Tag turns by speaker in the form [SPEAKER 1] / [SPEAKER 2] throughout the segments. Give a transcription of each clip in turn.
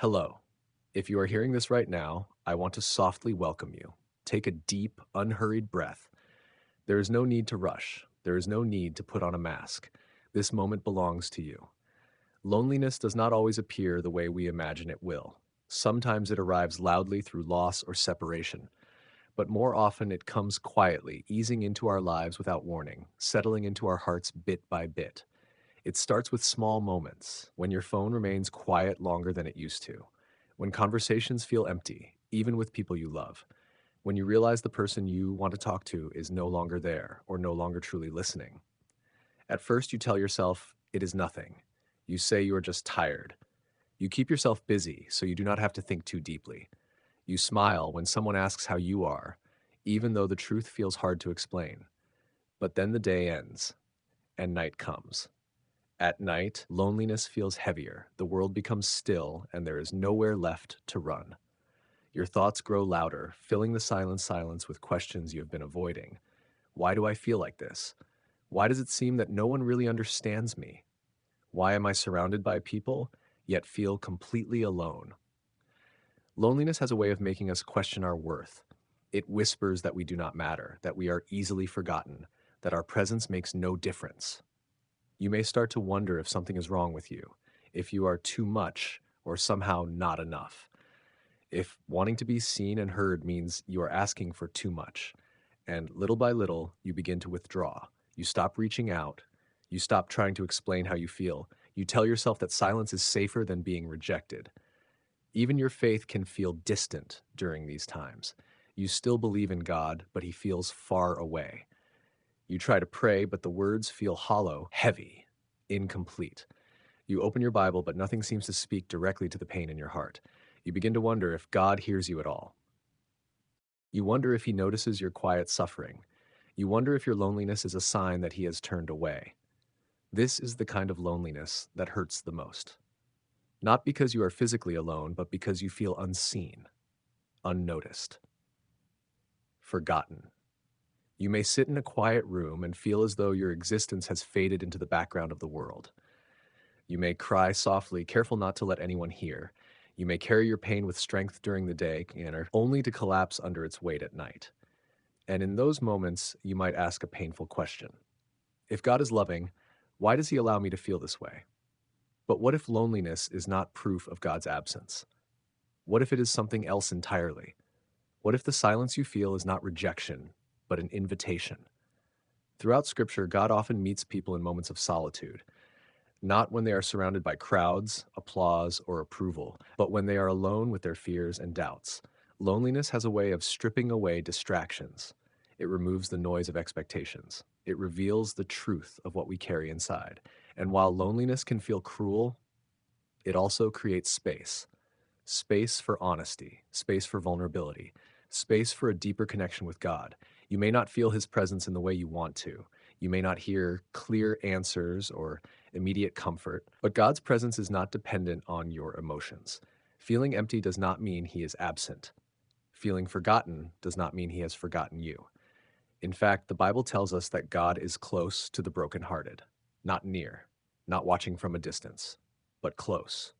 [SPEAKER 1] Hello. If you are hearing this right now, I want to softly welcome you. Take a deep, unhurried breath. There is no need to rush. There is no need to put on a mask. This moment belongs to you. Loneliness does not always appear the way we imagine it will. Sometimes it arrives loudly through loss or separation, but more often it comes quietly, easing into our lives without warning, settling into our hearts bit by bit. It starts with small moments, when your phone remains quiet longer than it used to, when conversations feel empty, even with people you love, when you realize the person you want to talk to is no longer there or no longer truly listening. At first, you tell yourself it is nothing. You say you are just tired. You keep yourself busy so you do not have to think too deeply. You smile when someone asks how you are, even though the truth feels hard to explain. But then the day ends, and night comes. At night, loneliness feels heavier, the world becomes still, and there is nowhere left to run. Your thoughts grow louder, filling the silence with questions you have been avoiding. Why do I feel like this? Why does it seem that no one really understands me? Why am I surrounded by people, yet feel completely alone? Loneliness has a way of making us question our worth. It whispers that we do not matter, that we are easily forgotten, that our presence makes no difference. You may start to wonder if something is wrong with you, if you are too much or somehow not enough, if wanting to be seen and heard means you are asking for too much. And little by little, you begin to withdraw. You stop reaching out. You stop trying to explain how you feel. You tell yourself that silence is safer than being rejected. Even your faith can feel distant during these times. You still believe in God, but he feels far away. You try to pray, but the words feel hollow, heavy, incomplete. You open your Bible, but nothing seems to speak directly to the pain in your heart. You begin to wonder if God hears you at all. You wonder if he notices your quiet suffering. You wonder if your loneliness is a sign that he has turned away. This is the kind of loneliness that hurts the most. Not because you are physically alone, but because you feel unseen, unnoticed, forgotten. You may sit in a quiet room and feel as though your existence has faded into the background of the world. You may cry softly, careful not to let anyone hear. You may carry your pain with strength during the day, only to collapse under its weight at night. And in those moments, you might ask a painful question. If God is loving, why does he allow me to feel this way? But what if loneliness is not proof of God's absence? What if it is something else entirely? What if the silence you feel is not rejection, but an invitation? Throughout Scripture, God often meets people in moments of solitude, not when they are surrounded by crowds, applause, or approval, but when they are alone with their fears and doubts. Loneliness has a way of stripping away distractions. It removes the noise of expectations. It reveals the truth of what we carry inside. And while loneliness can feel cruel, it also creates space. Space for honesty, space for vulnerability, space for a deeper connection with God. You may not feel his presence in the way you want to. You may not hear clear answers or immediate comfort, but God's presence is not dependent on your emotions. Feeling empty does not mean he is absent. Feeling forgotten does not mean he has forgotten you. In fact, the Bible tells us that God is close to the brokenhearted, not near, not watching from a distance, but close.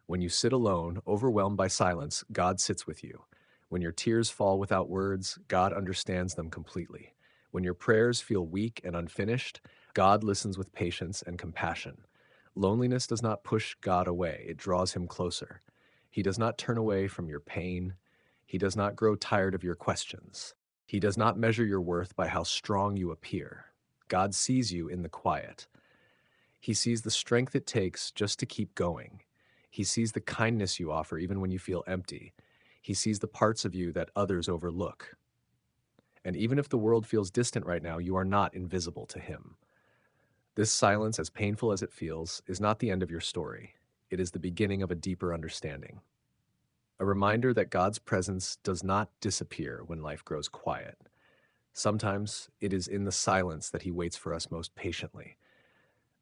[SPEAKER 1] When you sit alone, overwhelmed by silence, God sits with you. When your tears fall without words, God understands them completely. When your prayers feel weak and unfinished, God listens with patience and compassion. Loneliness does not push God away, it draws him closer. He does not turn away from your pain. He does not grow tired of your questions. He does not measure your worth by how strong you appear. God sees you in the quiet. He sees the strength it takes just to keep going. He sees the kindness you offer even when you feel empty. He sees the parts of you that others overlook. And even if the world feels distant right now, you are not invisible to him. This silence, as painful as it feels, is not the end of your story. It is the beginning of a deeper understanding. A reminder that God's presence does not disappear when life grows quiet. Sometimes it is in the silence that he waits for us most patiently.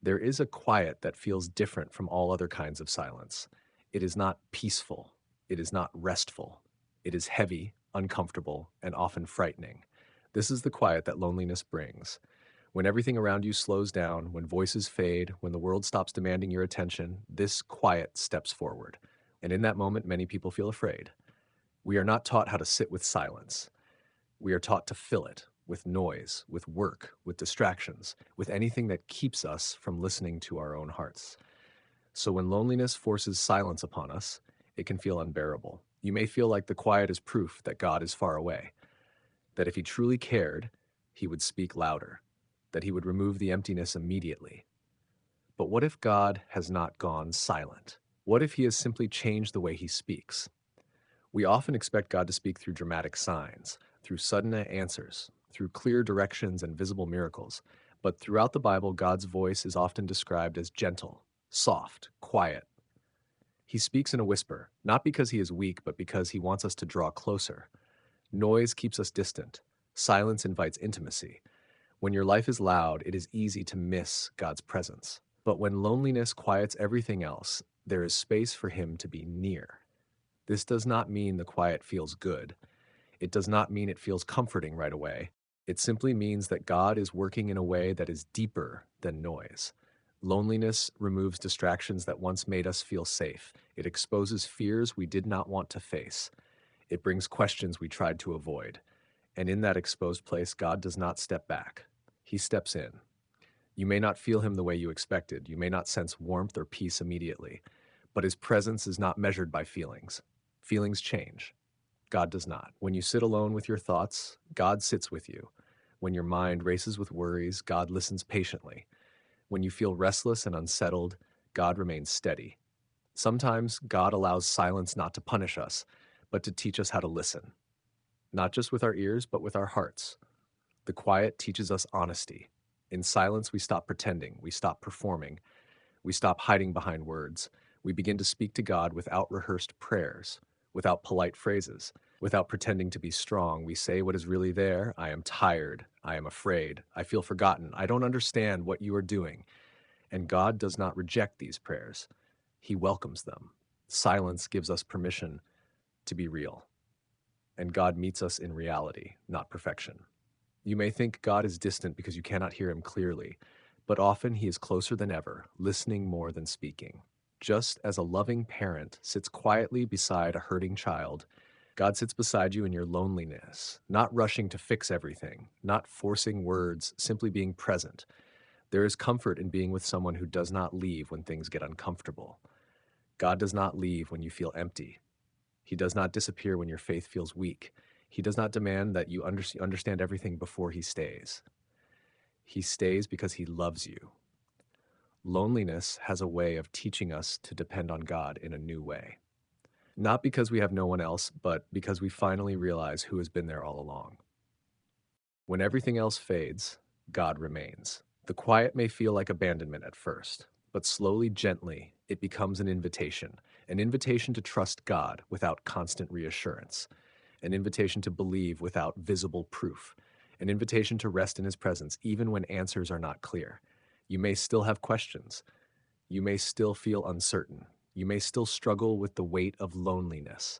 [SPEAKER 1] There is a quiet that feels different from all other kinds of silence. It is not peaceful. It is not restful. It is heavy, uncomfortable, and often frightening. This is the quiet that loneliness brings. When everything around you slows down, when voices fade, when the world stops demanding your attention, this quiet steps forward. And in that moment, many people feel afraid. We are not taught how to sit with silence. We are taught to fill it with noise, with work, with distractions, with anything that keeps us from listening to our own hearts. So when loneliness forces silence upon us, it can feel unbearable. You may feel like the quiet is proof that God is far away, that if he truly cared, he would speak louder, that he would remove the emptiness immediately. But what if God has not gone silent? What if he has simply changed the way he speaks? We often expect God to speak through dramatic signs, through sudden answers, through clear directions and visible miracles. But throughout the Bible, God's voice is often described as gentle, soft, quiet. He speaks in a whisper, not because he is weak, but because he wants us to draw closer. Noise keeps us distant. Silence invites intimacy. When your life is loud, it is easy to miss God's presence. But when loneliness quiets everything else, there is space for him to be near. This does not mean the quiet feels good. It does not mean it feels comforting right away. It simply means that God is working in a way that is deeper than noise. Loneliness removes distractions that once made us feel safe. It exposes fears we did not want to face. It brings questions we tried to avoid. And in that exposed place, God does not step back. He steps in. You may not feel him the way you expected. You may not sense warmth or peace immediately. But his presence is not measured by feelings. Feelings change. God does not. When you sit alone with your thoughts, God sits with you. When your mind races with worries, God listens patiently. When you feel restless and unsettled, God remains steady. Sometimes God allows silence not to punish us, but to teach us how to listen. Not just with our ears, but with our hearts. The quiet teaches us honesty. In silence, we stop pretending, we stop performing, we stop hiding behind words. We begin to speak to God without rehearsed prayers, without polite phrases, without pretending to be strong. We say what is really there. I am tired. I am afraid. I feel forgotten. I don't understand what you are doing. And God does not reject these prayers. He welcomes them. Silence gives us permission to be real. And God meets us in reality, not perfection. You may think God is distant because you cannot hear him clearly, but often he is closer than ever, listening more than speaking. Just as a loving parent sits quietly beside a hurting child, God sits beside you in your loneliness, not rushing to fix everything, not forcing words, simply being present. There is comfort in being with someone who does not leave when things get uncomfortable. God does not leave when you feel empty. He does not disappear when your faith feels weak. He does not demand that you understand everything before he stays. He stays because he loves you. Loneliness has a way of teaching us to depend on God in a new way. Not because we have no one else, but because we finally realize who has been there all along. When everything else fades, God remains. The quiet may feel like abandonment at first, but slowly, gently, it becomes an invitation to trust God without constant reassurance, an invitation to believe without visible proof, an invitation to rest in his presence even when answers are not clear. You may still have questions. You may still feel uncertain. You may still struggle with the weight of loneliness.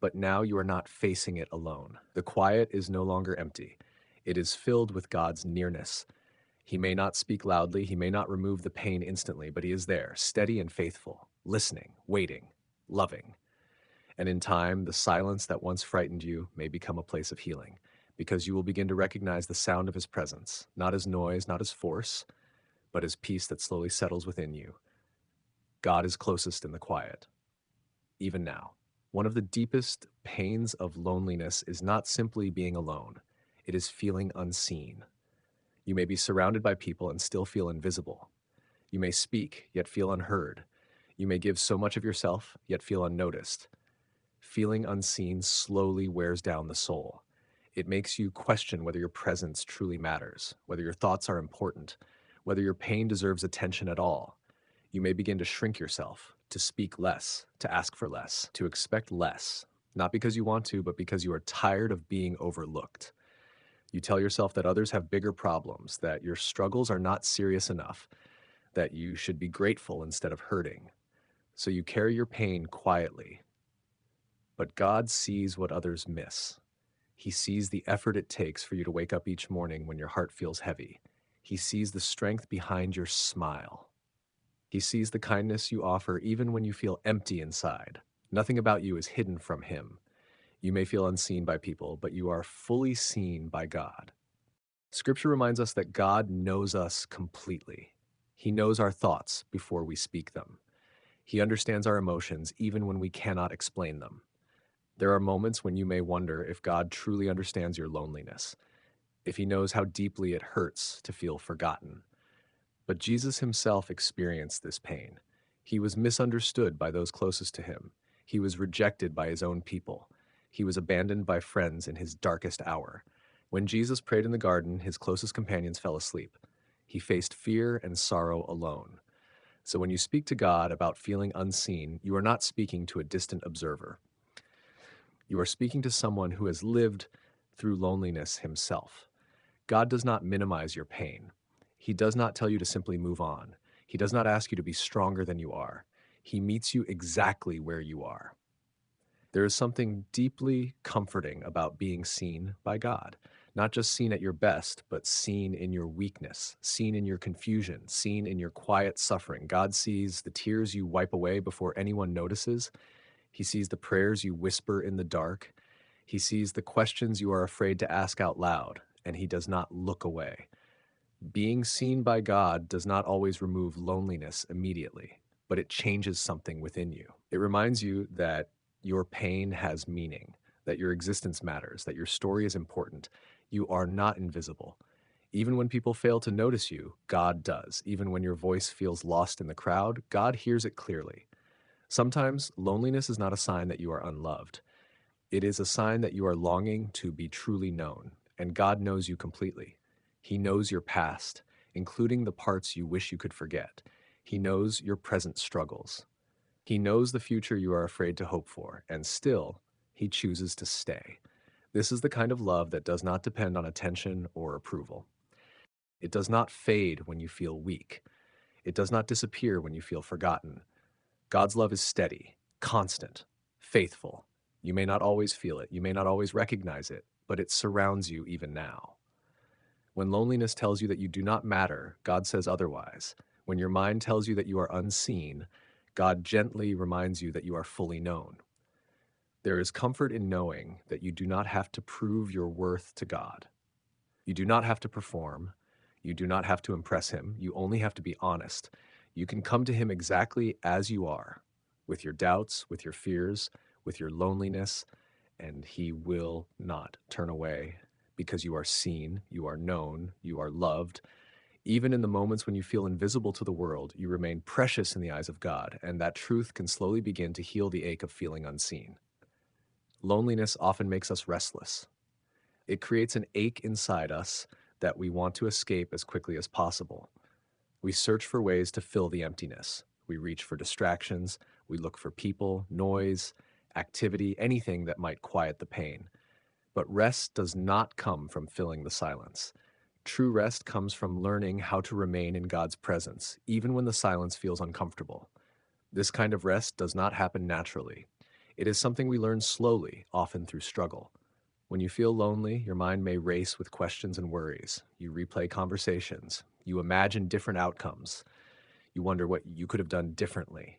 [SPEAKER 1] But now you are not facing it alone. The quiet is no longer empty. It is filled with God's nearness. He may not speak loudly, he may not remove the pain instantly, but he is there, steady and faithful, listening, waiting, loving. And in time, the silence that once frightened you may become a place of healing, because you will begin to recognize the sound of his presence, not as noise, not as force, but as peace that slowly settles within you. God is closest in the quiet, even now. One of the deepest pains of loneliness is not simply being alone, it is feeling unseen. You may be surrounded by people and still feel invisible. You may speak, yet feel unheard. You may give so much of yourself, yet feel unnoticed. Feeling unseen slowly wears down the soul. It makes you question whether your presence truly matters, whether your thoughts are important, whether your pain deserves attention at all. You may begin to shrink yourself, to speak less, to ask for less, to expect less, not because you want to, but because you are tired of being overlooked. You tell yourself that others have bigger problems, that your struggles are not serious enough, that you should be grateful instead of hurting. So you carry your pain quietly. But God sees what others miss. He sees the effort it takes for you to wake up each morning when your heart feels heavy. He sees the strength behind your smile. He sees the kindness you offer even when you feel empty inside. Nothing about you is hidden from him. You may feel unseen by people, but you are fully seen by God. Scripture reminds us that God knows us completely. He knows our thoughts before we speak them. He understands our emotions even when we cannot explain them. There are moments when you may wonder if God truly understands your loneliness, if he knows how deeply it hurts to feel forgotten. But Jesus himself experienced this pain. He was misunderstood by those closest to him. He was rejected by his own people. He was abandoned by friends in his darkest hour. When Jesus prayed in the garden, his closest companions fell asleep. He faced fear and sorrow alone. So when you speak to God about feeling unseen, you are not speaking to a distant observer. You are speaking to someone who has lived through loneliness himself. God does not minimize your pain. He does not tell you to simply move on. He does not ask you to be stronger than you are. He meets you exactly where you are. There is something deeply comforting about being seen by God. Not just seen at your best, but seen in your weakness, seen in your confusion, seen in your quiet suffering. God sees the tears you wipe away before anyone notices. He sees the prayers you whisper in the dark. He sees the questions you are afraid to ask out loud, and he does not look away. Being seen by God does not always remove loneliness immediately, but it changes something within you. It reminds you that your pain has meaning, that your existence matters, that your story is important. You are not invisible. Even when people fail to notice you, God does. Even when your voice feels lost in the crowd, God hears it clearly. Sometimes loneliness is not a sign that you are unloved. It is a sign that you are longing to be truly known, and God knows you completely. He knows your past, including the parts you wish you could forget. He knows your present struggles. He knows the future you are afraid to hope for, and still, he chooses to stay. This is the kind of love that does not depend on attention or approval. It does not fade when you feel weak. It does not disappear when you feel forgotten. God's love is steady, constant, faithful. You may not always feel it, you may not always recognize it, but it surrounds you even now. When loneliness tells you that you do not matter, God says otherwise. When your mind tells you that you are unseen, God gently reminds you that you are fully known. There is comfort in knowing that you do not have to prove your worth to God. You do not have to perform. You do not have to impress him. You only have to be honest. You can come to him exactly as you are, with your doubts, with your fears, with your loneliness, and he will not turn away because you are seen, you are known, you are loved. Even in the moments when you feel invisible to the world, you remain precious in the eyes of God, and that truth can slowly begin to heal the ache of feeling unseen. Loneliness often makes us restless. It creates an ache inside us that we want to escape as quickly as possible. We search for ways to fill the emptiness. We reach for distractions. We look for people, noise, activity, anything that might quiet the pain. But rest does not come from filling the silence. True rest comes from learning how to remain in God's presence, even when the silence feels uncomfortable. This kind of rest does not happen naturally. It is something we learn slowly, often through struggle. When you feel lonely, your mind may race with questions and worries. You replay conversations. You imagine different outcomes. You wonder what you could have done differently.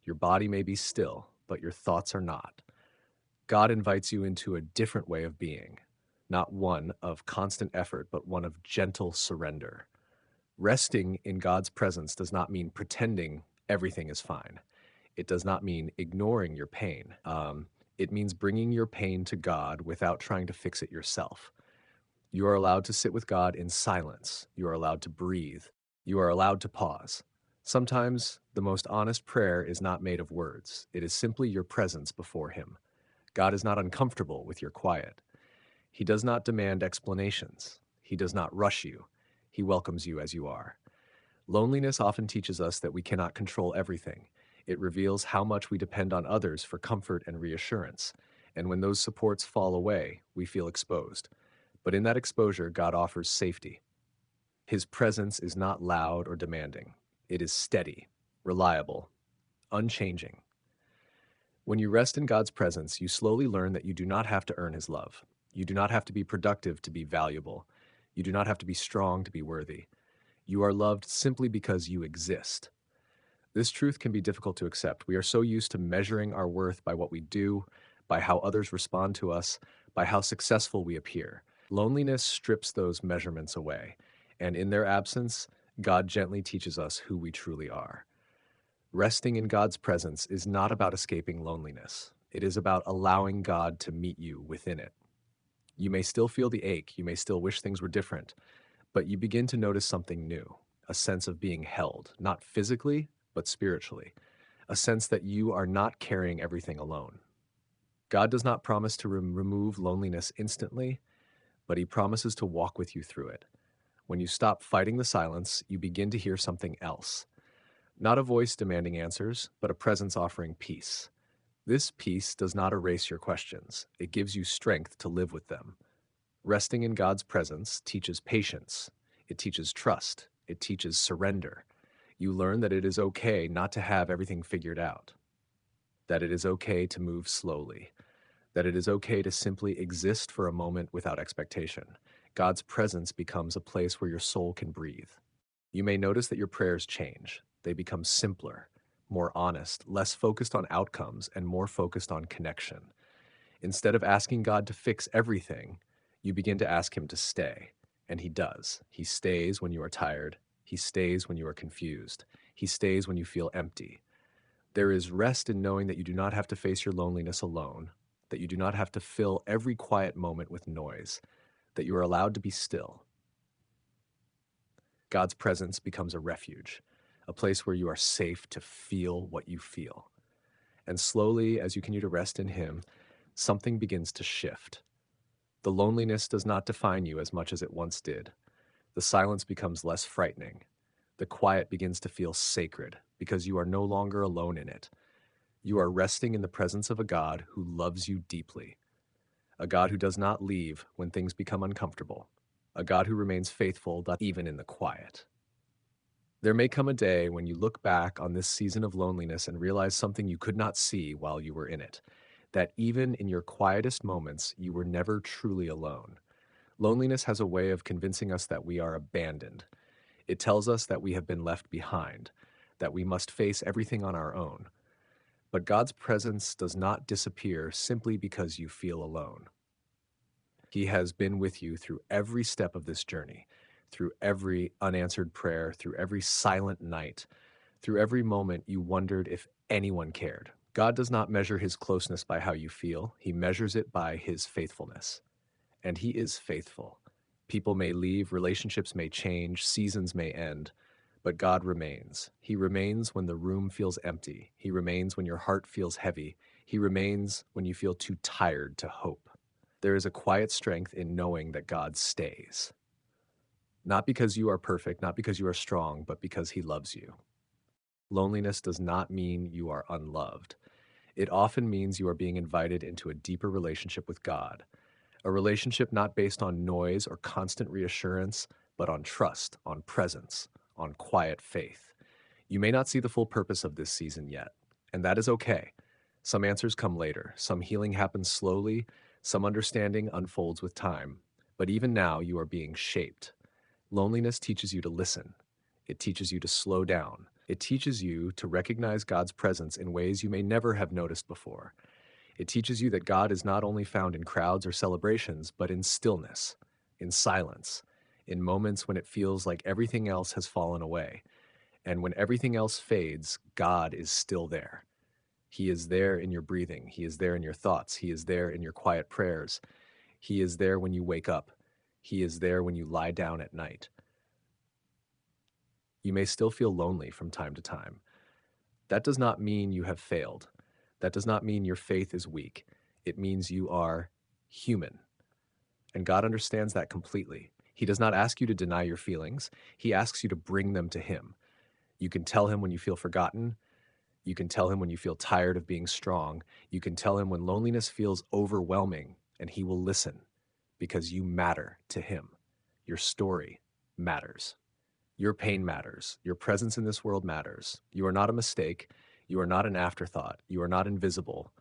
[SPEAKER 1] Your body may be still, but your thoughts are not. God invites you into a different way of being, not one of constant effort, but one of gentle surrender. Resting in God's presence does not mean pretending everything is fine. It does not mean ignoring your pain. It means bringing your pain to God without trying to fix it yourself. You are allowed to sit with God in silence. You are allowed to breathe. You are allowed to pause. Sometimes the most honest prayer is not made of words. It is simply your presence before him. God is not uncomfortable with your quiet. He does not demand explanations. He does not rush you. He welcomes you as you are. Loneliness often teaches us that we cannot control everything. It reveals how much we depend on others for comfort and reassurance. And when those supports fall away, we feel exposed. But in that exposure, God offers safety. His presence is not loud or demanding. It is steady, reliable, unchanging. When you rest in God's presence, you slowly learn that you do not have to earn his love. You do not have to be productive to be valuable. You do not have to be strong to be worthy. You are loved simply because you exist. This truth can be difficult to accept. We are so used to measuring our worth by what we do, by how others respond to us, by how successful we appear. Loneliness strips those measurements away, and in their absence, God gently teaches us who we truly are. Resting in God's presence is not about escaping loneliness. It is about allowing God to meet you within it. You may still feel the ache, you may still wish things were different, but you begin to notice something new, a sense of being held, not physically, but spiritually, a sense that you are not carrying everything alone. God does not promise to remove loneliness instantly, but He promises to walk with you through it. When you stop fighting the silence, you begin to hear something else. Not a voice demanding answers, but a presence offering peace. This peace does not erase your questions, it gives you strength to live with them. Resting in God's presence teaches patience, it teaches trust, it teaches surrender. You learn that it is okay not to have everything figured out, that it is okay to move slowly, that it is okay to simply exist for a moment without expectation. God's presence becomes a place where your soul can breathe. You may notice that your prayers change. They become simpler, more honest, less focused on outcomes, and more focused on connection. Instead of asking God to fix everything, you begin to ask Him to stay. And He does. He stays when you are tired. He stays when you are confused. He stays when you feel empty. There is rest in knowing that you do not have to face your loneliness alone, that you do not have to fill every quiet moment with noise, that you are allowed to be still. God's presence becomes a refuge, a place where you are safe to feel what you feel. And slowly, as you continue to rest in Him, something begins to shift. The loneliness does not define you as much as it once did. The silence becomes less frightening. The quiet begins to feel sacred because you are no longer alone in it. You are resting in the presence of a God who loves you deeply, a God who does not leave when things become uncomfortable, a God who remains faithful even in the quiet. There may come a day when you look back on this season of loneliness and realize something you could not see while you were in it, that even in your quietest moments, you were never truly alone. Loneliness has a way of convincing us that we are abandoned. It tells us that we have been left behind, that we must face everything on our own. But God's presence does not disappear simply because you feel alone. He has been with you through every step of this journey, through every unanswered prayer, through every silent night, through every moment you wondered if anyone cared. God does not measure His closeness by how you feel. He measures it by His faithfulness. And He is faithful. People may leave, relationships may change, seasons may end, but God remains. He remains when the room feels empty. He remains when your heart feels heavy. He remains when you feel too tired to hope. There is a quiet strength in knowing that God stays. Not because you are perfect, not because you are strong, but because He loves you. Loneliness does not mean you are unloved. It often means you are being invited into a deeper relationship with God, a relationship not based on noise or constant reassurance, but on trust, on presence, on quiet faith. You may not see the full purpose of this season yet, and that is okay. Some answers come later, some healing happens slowly, some understanding unfolds with time, but even now you are being shaped. Loneliness teaches you to listen. It teaches you to slow down. It teaches you to recognize God's presence in ways you may never have noticed before. It teaches you that God is not only found in crowds or celebrations, but in stillness, in silence, in moments when it feels like everything else has fallen away. And when everything else fades, God is still there. He is there in your breathing. He is there in your thoughts. He is there in your quiet prayers. He is there when you wake up. He is there when you lie down at night. You may still feel lonely from time to time. That does not mean you have failed. That does not mean your faith is weak. It means you are human. And God understands that completely. He does not ask you to deny your feelings. He asks you to bring them to Him. You can tell Him when you feel forgotten. You can tell Him when you feel tired of being strong. You can tell Him when loneliness feels overwhelming, and He will listen because you matter to Him. Your story matters. Your pain matters. Your presence in this world matters. You are not a mistake. You are not an afterthought. You are not invisible.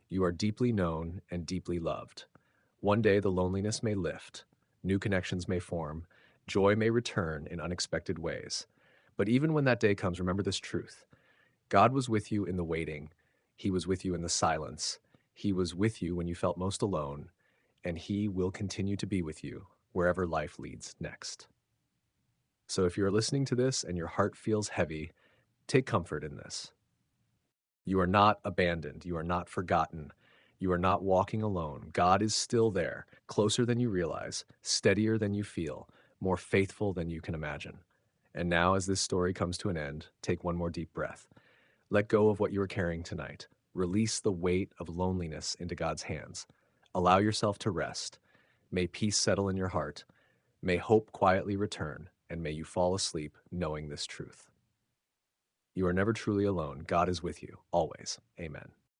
[SPEAKER 1] You are deeply known and deeply loved. One day the loneliness may lift, new connections may form, joy may return in unexpected ways. But even when that day comes, remember this truth. God was with you in the waiting. He was with you in the silence. He was with you when you felt most alone, and He will continue to be with you wherever life leads next. So if you're listening to this and your heart feels heavy, take comfort in this. You are not abandoned. You are not forgotten. You are not walking alone. God is still there, closer than you realize, steadier than you feel, more faithful than you can imagine. And now, as this story comes to an end, take one more deep breath. Let go of what you are carrying tonight. Release the weight of loneliness into God's hands. Allow yourself to rest. May peace settle in your heart. May hope quietly return, and may you fall asleep knowing this truth. You are never truly alone. God is with you, always. Amen.